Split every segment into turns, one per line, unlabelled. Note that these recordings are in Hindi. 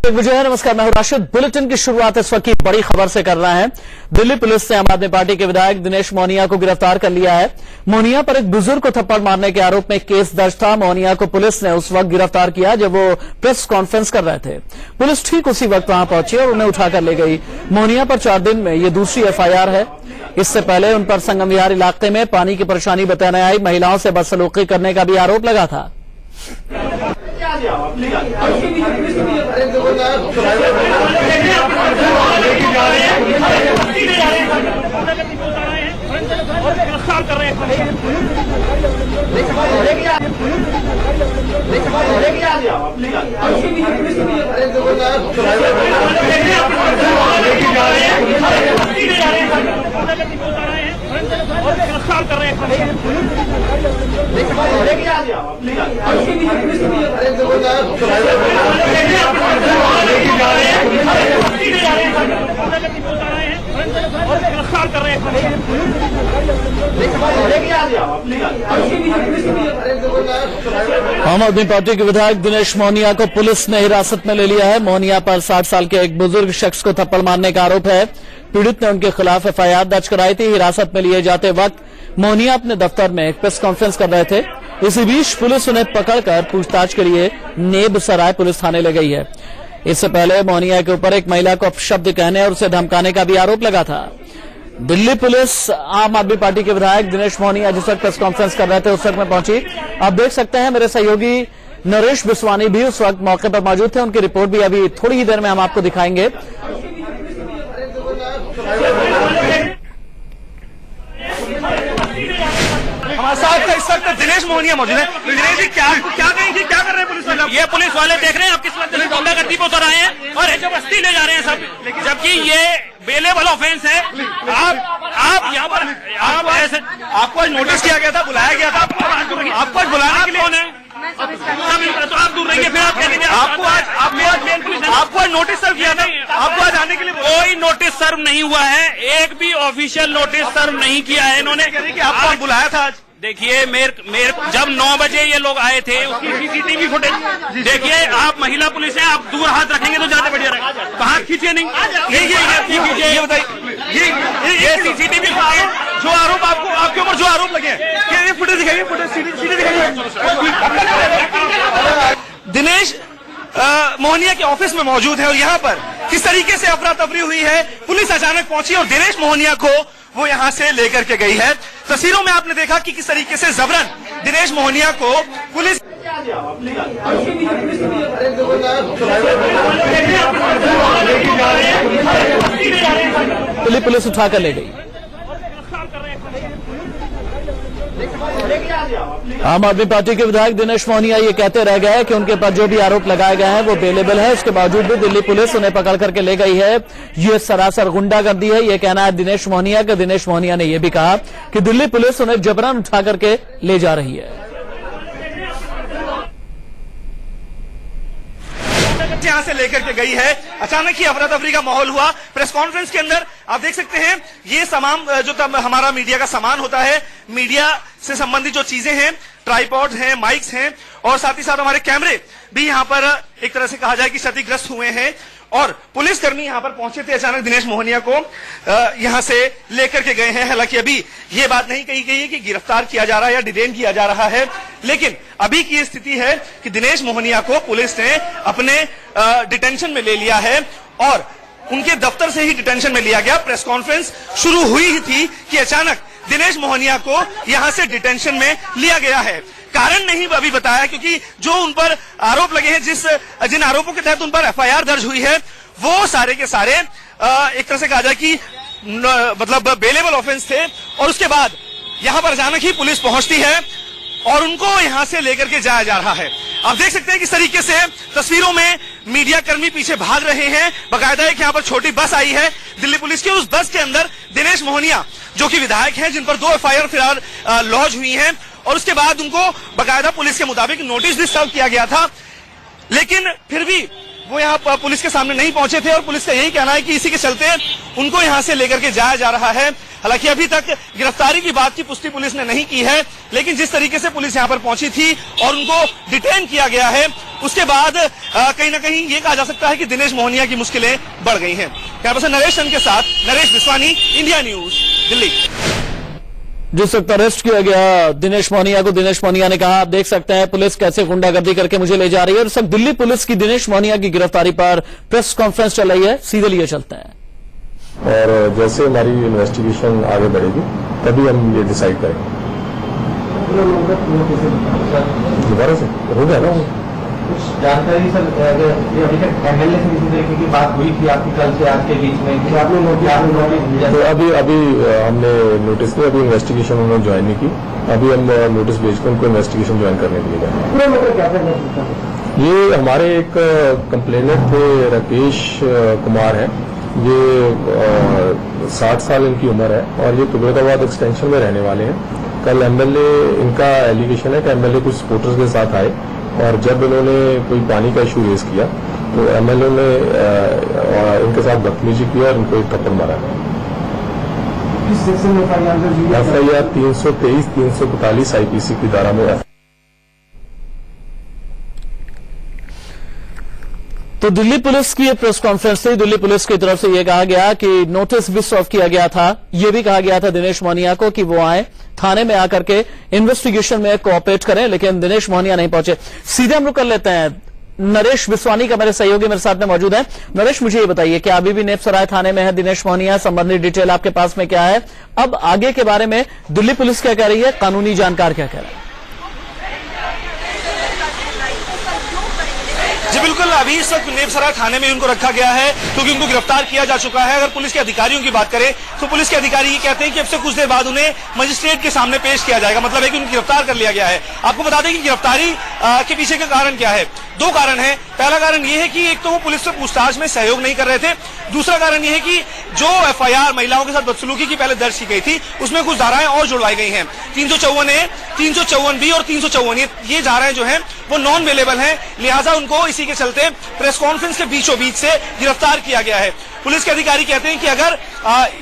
विजय, नमस्कार। मैं हूं राशिद। बुलेटिन की शुरुआत इस वक्त की बड़ी खबर से कर रहे हैं। दिल्ली पुलिस ने आम आदमी पार्टी के विधायक दिनेश मोहनिया को गिरफ्तार कर लिया है। मोहनिया पर एक बुजुर्ग को थप्पड़ मारने के आरोप में केस दर्ज था। मोहनिया को पुलिस ने उस वक्त गिरफ्तार किया जब वो प्रेस कॉन्फ्रेंस कर रहे थे। पुलिस ठीक उसी वक्त वहां पहुंची और उन्हें उठाकर ले गई। मोहनिया पर 4 दिन में ये दूसरी एफआईआर है। इससे पहले उन पर संगम विहार इलाके में पानी की परेशानी बताने आई महिलाओं से बदसलूकी करने का भी आरोप लगा था। आम आदमी पार्टी के विधायक दिनेश मोहनिया को पुलिस ने हिरासत में ले लिया है। मोहनिया पर 60 साल के एक बुजुर्ग शख्स को थप्पड़ मारने का आरोप है। पीड़ित ने उनके खिलाफ एफआईआर दर्ज कराई थी। हिरासत में लिए जाते वक्त मोहनिया अपने दफ्तर में एक प्रेस कॉन्फ्रेंस कर रहे थे। इसी बीच पुलिस उन्हें पकड़कर पूछताछ के लिए नेब सराय पुलिस थाने ले गई है। इससे पहले मोहनिया के ऊपर एक महिला को अपशब्द कहने और उसे धमकाने का भी आरोप लगा था। दिल्ली पुलिस आम आदमी पार्टी के विधायक दिनेश मोहनिया जिस वक्त प्रेस कॉन्फ्रेंस कर रहे थे उस वक्त में पहुंची। आप देख सकते हैं मेरे सहयोगी नरेश बिस्वानी भी उस वक्त मौके पर मौजूद थे। उनकी रिपोर्ट भी अभी थोड़ी ही देर में हम आपको दिखाएंगे।
हमारे साथ इस वक्त दिनेश मोहनिया मौजूद है। दिनेश जी क्या कहेंगे, क्या कर रहे हैं पुलिस वाले?
ये पुलिस वाले देख रहे हैं आप किस वक्त गुंडागर्दी पर उतर आए हैं और जबरदस्ती ले जा रहे हैं सब, जबकि ये बेलेबल ऑफेंस है। आप यहाँ पर आप ऐसे
आपको आज नोटिस किया गया था, बुलाया गया था आपको आज बुलाने के लिए।
कौन है? तो आप दूर रहिए, फिर आप कह दीजिए
आपको आज नोटिस सर्व किया था, आपको आज आने के लिए
कोई नोटिस सर्व नहीं हुआ है। एक भी ऑफिशियल नोटिस सर्व नहीं किया है इन्होंने।
आपको बुलाया था आज।
देखिए मेरे जब 9 बजे ये लोग आए थे उसकी सीसीटीवी फुटेज देखिए। आप महिला पुलिस है, आप दूर हाथ रखेंगे तो ज्यादा बढ़िया रहेगा। कहाँ खींचे नहीं,
ये बताइए, ये सीसीटीवी जो आरोप आपके ऊपर जो आरोप लगे हैं, ये फुटेज दिखाइए, फुटेज सीधे दिखाइए। दिनेश मोहनिया के ऑफिस में मौजूद है और यहाँ पर किस तरीके से अफरा तफरी हुई है। पुलिस अचानक पहुंची और दिनेश मोहनिया को वो यहाँ से लेकर के गई है। तस्वीरों में आपने देखा कि किस तरीके से जबरन दिनेश मोहनिया को पुलिस
दिल्ली पुलिस उठाकर ले गई। आम आदमी पार्टी के विधायक दिनेश मोहनिया ये कहते रह गए कि उनके पर जो भी आरोप लगाए गए हैं वो बेलेबल है। उसके बावजूद भी दिल्ली पुलिस उन्हें पकड़ करके ले गई है। ये सरासर गुंडागर्दी है, ये कहना है दिनेश मोहनिया का। दिनेश मोहनिया ने यह भी कहा कि दिल्ली पुलिस उन्हें जबरन उठा करके ले जा रही है।
यहां से लेकर के गई है। अचानक ही अफरा तफरी का माहौल हुआ। प्रेस कॉन्फ्रेंस के अंदर आप देख सकते हैं ये तमाम जो हमारा मीडिया का सामान होता है, मीडिया से संबंधित जो चीजें हैं, ट्राइपॉड हैं, माइक्स हैं और साथ ही साथ हमारे कैमरे भी यहां पर एक तरह से कहा जाए कि क्षतिग्रस्त हुए हैं। और पुलिसकर्मी यहां पर पहुंचे थे। अचानक दिनेश मोहनिया को यहां से लेकर के गए हैं। हालांकि अभी ये बात नहीं कही गई है कि गिरफ्तार किया जा रहा है या डिटेन किया जा रहा है, लेकिन अभी की स्थिति है कि दिनेश मोहनिया को पुलिस ने अपने डिटेंशन में ले लिया है और उनके दफ्तर से ही डिटेंशन में लिया गया। प्रेस कॉन्फ्रेंस शुरू हुई ही थी कि अचानक दिनेश मोहनिया को यहां से डिटेंशन में लिया गया है। कारण नहीं अभी बताया, क्योंकि जो उन पर आरोप लगे हैं, जिन आरोपों के तहत उन पर एफआईआर दर्ज हुई है, वो सारे के सारे एक तरह से कहा जाए कि मतलब बेलेबल ऑफेंस थे। और उसके बाद यहां पर अचानक ही पुलिस पहुंचती है और उनको यहां से लेकर के जाया जा रहा है। आप देख सकते हैं किस तरीके से तस्वीरों में मीडिया कर्मी पीछे भाग रहे हैं। बाकायदा एक यहाँ पर छोटी बस आई है दिल्ली पुलिस की, उस बस के अंदर दिनेश मोहनिया जो कि विधायक हैं, जिन पर 2 एफआईआर फिलहाल लॉन्च हुई हैं और उसके बाद उनको बाकायदा पुलिस के मुताबिक नोटिस भी सर्व किया गया था, लेकिन फिर भी वो यहाँ पुलिस के सामने नहीं पहुंचे थे और पुलिस का यही कहना है कि इसी के चलते उनको यहाँ से लेकर के जाया जा रहा है। हालांकि अभी तक गिरफ्तारी की बात की पुष्टि पुलिस ने नहीं की है, लेकिन जिस तरीके से पुलिस यहाँ पर पहुंची थी और उनको डिटेन किया गया है, उसके बाद कहीं ना कहीं ये कहा जा सकता है कि दिनेश मोहनिया की मुश्किलें बढ़ गई हैं। यहाँ पर नरेश चंद के साथ नरेश विश्वानी, इंडिया न्यूज, दिल्ली।
जिस वक्त अरेस्ट किया गया दिनेश मोहनिया को, दिनेश मोहनिया ने कहा, आप देख सकते हैं पुलिस कैसे गुंडागर्दी करके मुझे ले जा रही है। और इस वक्त दिल्ली पुलिस की दिनेश मोहनिया की गिरफ्तारी पर प्रेस कॉन्फ्रेंस चल रही है, सीधे लिए चलते हैं।
और जैसे हमारी इन्वेस्टिगेशन आगे बढ़ेगी तभी हम ये डिसाइड करेंगे। दोबारा से हो गया ना
कुछ जानकारी सर, अभी तक एमएलए से किसी तरीके की बात हुई थी आपकी कल से आज के बीच में कि आपने नोटिस?
तो अभी हमने नोटिस किया, अभी इन्वेस्टिगेशन उन्होंने ज्वाइन नहीं की। अभी हम नोटिस भेजकर उनको इन्वेस्टिगेशन ज्वाइन करने के लिए गए।
पूरा मतलब क्या था?
ये हमारे एक कंप्लेनेंट थे, राकेश कुमार है। ये 60 साल इनकी उम्र है और ये तुगलकाबाद एक्सटेंशन में रहने वाले हैं। कल एमएलए, इनका एलिगेशन है कि एमएलए कुछ सपोर्टर्स के साथ आए और जब इन्होंने कोई पानी का इशू रेज किया तो एमएलए ने इनके साथ बदतमीजी की और इनको एक थप्पड़ मारा।
किस सेक्शन में
एफआईआर 323, 345 आईपीसी की धारा में।
तो दिल्ली पुलिस की प्रेस कॉन्फ्रेंस थी। दिल्ली पुलिस की तरफ से यह कहा गया कि नोटिस भी सर्व किया गया था। यह भी कहा गया था दिनेश मोहनिया को कि वो आए थाने में आकर के इन्वेस्टिगेशन में कोऑपरेट करें, लेकिन दिनेश मोहनिया नहीं पहुंचे। सीधे हम लोग कर लेते हैं, नरेश विश्वानी का मेरे सहयोगी मेरे साथ में मौजूद है। नरेश, मुझे ये बताइए कि अभी भी नेपसराय थाने में है दिनेश मोहनिया, संबंधित डिटेल आपके पास में क्या है? अब आगे के बारे में दिल्ली पुलिस क्या कह रही है, कानूनी जानकार क्या कह रहे हैं?
जी बिल्कुल, अभी इस वक्त नेपसराय थाने में उनको रखा गया है क्योंकि उनको गिरफ्तार किया जा चुका है। अगर पुलिस के अधिकारियों की बात करें तो पुलिस के अधिकारी ये कहते हैं कि अब से कुछ देर बाद उन्हें मजिस्ट्रेट के सामने पेश किया जाएगा, मतलब है कि उन्हें गिरफ्तार कर लिया गया है। आपको बता दें कि गिरफ्तारी के पीछे का कारण क्या है। दो कारण है। पहला कारण यह है कि एक तो वो पुलिस से पूछताछ में सहयोग नहीं कर रहे थे। दूसरा कारण यह है कि जो एफआईआर महिलाओं के साथ बदसलूकी की पहले दर्ज की गई थी उसमें कुछ धाराएं और जुड़वाई गई हैं। 354A, 354B और 354 ये धाराएं जो हैं वो नॉन अवेलेबल हैं, लिहाजा उनको इसी के चलते प्रेस कॉन्फ्रेंस के बीचों बीच से गिरफ्तार किया गया है। पुलिस के अधिकारी कहते हैं कि अगर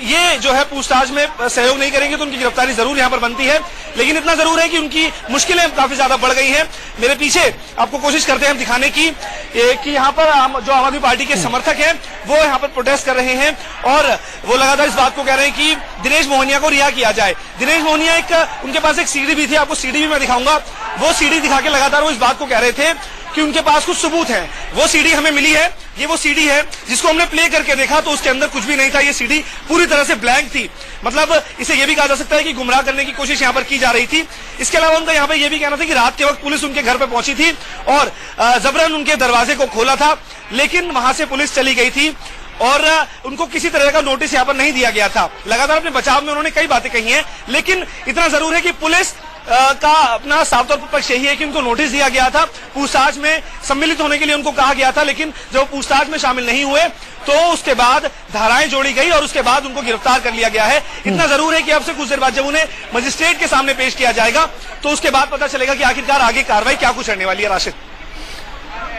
ये जो है पूछताछ में सहयोग नहीं करेंगे तो उनकी गिरफ्तारी जरूर यहां पर बनती है, लेकिन इतना जरूर है कि उनकी मुश्किलें काफी ज्यादा बढ़ गई हैं। मेरे पीछे आपको कोशिश करते हैं हम दिखाने की कि यहाँ पर जो आम आदमी पार्टी के समर्थक हैं वो यहाँ पर प्रोटेस्ट कर रहे हैं और वो लगातार इस बात को कह रहे हैं कि दिनेश मोहनिया को रिहा किया जाए। दिनेश मोहनिया उनके पास एक सीडी भी थी, आपको सीडी भी मैं दिखाऊंगा। वो सीडी दिखा के लगातार वो इस बात को कह रहे थे कि उनके पास कुछ सबूत हैं। वो सीडी हमें मिली है, ये वो सीडी है जिसको हमने प्ले करके देखा तो उसके अंदर कुछ भी नहीं था। ये सीडी पूरी तरह से ब्लैंक थी, मतलब इसे ये भी कहा जा सकता है कि गुमराह करने की कोशिश यहाँ पर की जा रही थी। इसके अलावा उनका यहाँ पे ये भी कहना था कि रात के वक्त पुलिस उनके घर पे पहुंची थी और जबरन उनके दरवाजे को खोला था, लेकिन वहां से पुलिस चली गई थी और उनको किसी तरह का नोटिस यहाँ पर नहीं दिया गया था। लगातार अपने बचाव में उन्होंने कई बातें कही हैं, लेकिन इतना जरूर है कि पुलिस का अपना साफ तौर पर पक्ष यही है कि उनको नोटिस दिया गया था, पूछताछ में सम्मिलित होने के लिए उनको कहा गया था, लेकिन जब पूछताछ में शामिल नहीं हुए तो उसके बाद धाराएं जोड़ी गई और उसके बाद उनको गिरफ्तार कर लिया गया है। इतना जरूर है कि अब से कुछ देर बाद जब उन्हें मजिस्ट्रेट के सामने पेश किया जाएगा तो उसके बाद पता चलेगा कि आखिरकार आगे कार्रवाई क्या कुछ करने वाली है। राशिद,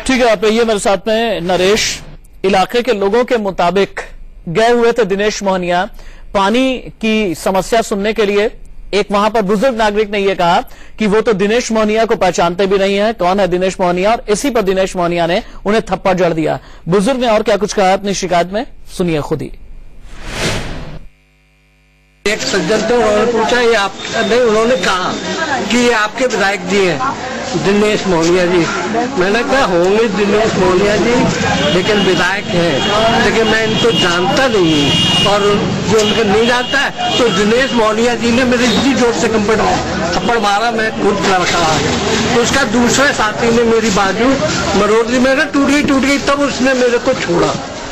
ठीक है, आप ये मेरे साथ में नरेश, इलाके के लोगों के मुताबिक गए हुए थे दिनेश मोहनिया पानी की समस्या सुनने के लिए। एक वहां पर बुजुर्ग नागरिक ने यह कहा कि वो तो दिनेश मोहनिया को पहचानते भी नहीं है, कौन है दिनेश मोहनिया, और इसी पर दिनेश मोहनिया ने उन्हें थप्पड़ जड़ दिया। बुजुर्ग ने और क्या कुछ कहा अपनी शिकायत में, सुनिए खुद ही।
एक सज्जन थे, उन्होंने पूछा ये आप नहीं, उन्होंने कहा कि ये आपके विधायक जी हैं दिनेश मोहनिया जी। मैंने कहा होंगे दिनेश मोहनिया जी, लेकिन विधायक हैं, लेकिन मैं इनको जानता नहीं हूँ और जो उनको नहीं जानता है तो दिनेश मोहनिया जी ने मेरे इतनी जोर से थप्पड़ मारा, मैं खुद लड़का आ गया। तो उसका दूसरे साथी ने मेरी बाजू मरोड़ दी, मैंने टूट गई, तब उसने मेरे को छोड़ा।